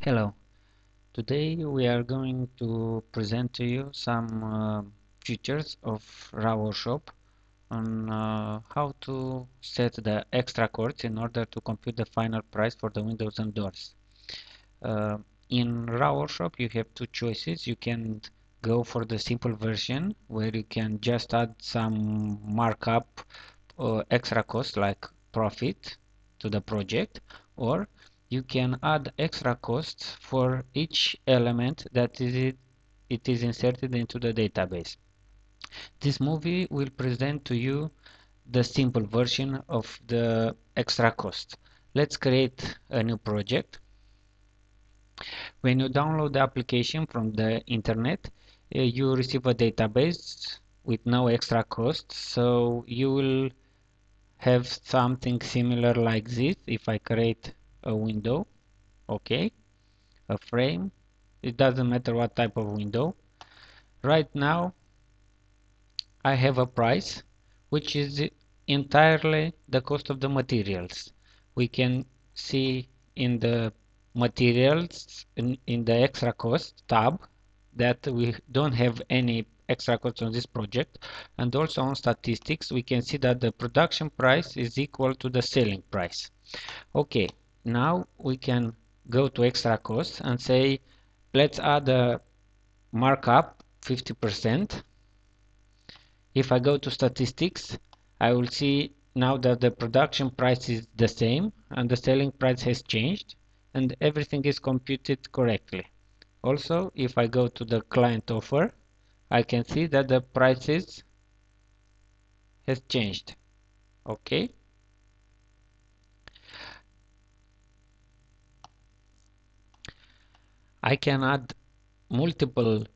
Hello, today we are going to present to you some features of RAW Workshop on how to set the extra costs in order to compute the final price for the windows and doors. Uh, in RAW Workshop you have two choices. You can go for the simple version where you can just add some markup or extra cost like profit to the project, or you can add extra costs for each element that it is inserted into the database. This movie will present to you the simple version of the extra cost. Let's create a new project. When you download the application from the internet, you receive a database with no extra cost, so you will have something similar like this. If I create a window, okay, a frame, it doesn't matter what type of window. Right now I have a price which is entirely the cost of the materials. We can see in the materials in the extra cost tab that we don't have any extra costs on this project, and also on statistics we can see that the production price is equal to the selling price. Okay, now we can go to extra costs and say let's add a markup 50%. If I go to statistics, I will see now that the production price is the same and the selling price has changed and everything is computed correctly. Also, if I go to the client offer, I can see that the prices has changed. Okay. I can add multiple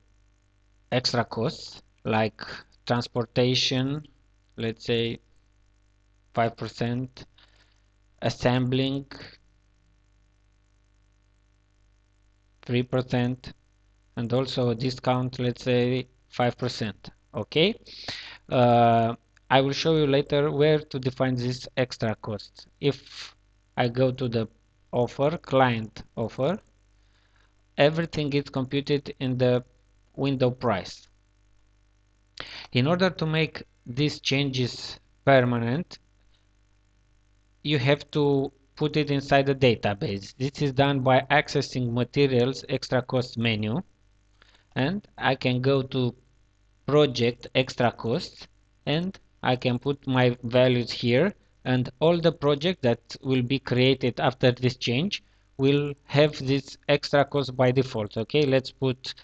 extra costs like transportation, let's say 5%, assembling 3%, and also a discount, let's say 5%. Okay. I will show you later where to define this extra cost. If I go to the offer, client offer, everything is computed in the window price. In order to make these changes permanent, you have to put it inside the database. This is done by accessing materials extra cost menu, and I can go to project extra costs and I can put my values here, and all the project that will be created after this change will have this extra cost by default. Okay, let's put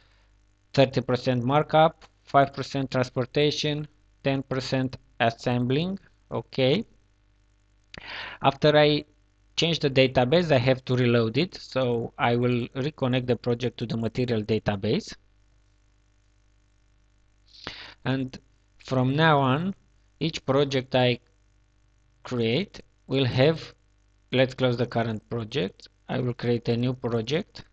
30% markup, 5% transportation, 10% assembling. Okay, after I change the database I have to reload it, so I will reconnect the project to the material database, and from now on each project I create will have, let's close the current project, I will create a new project.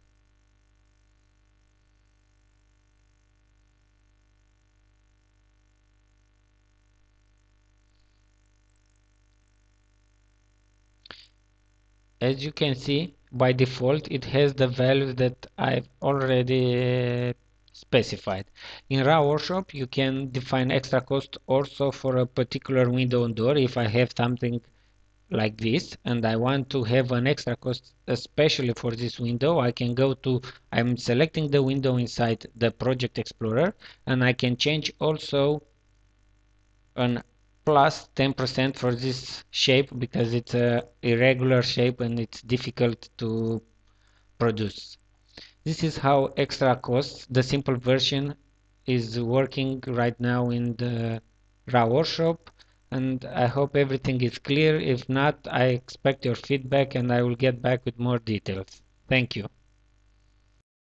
As you can see, by default it has the values that I've already specified. In RAW Workshop you can define extra cost also for a particular window and door. If I have something like this and I want to have an extra cost especially for this window, I can go to, I'm selecting the window inside the Project Explorer, and I can change also an plus 10% for this shape because it's a irregular shape and it's difficult to produce. This is how extra costs, the simple version, is working right now in the RAW Workshop, and I hope everything is clear. If not, I expect your feedback and I will get back with more details. Thank you.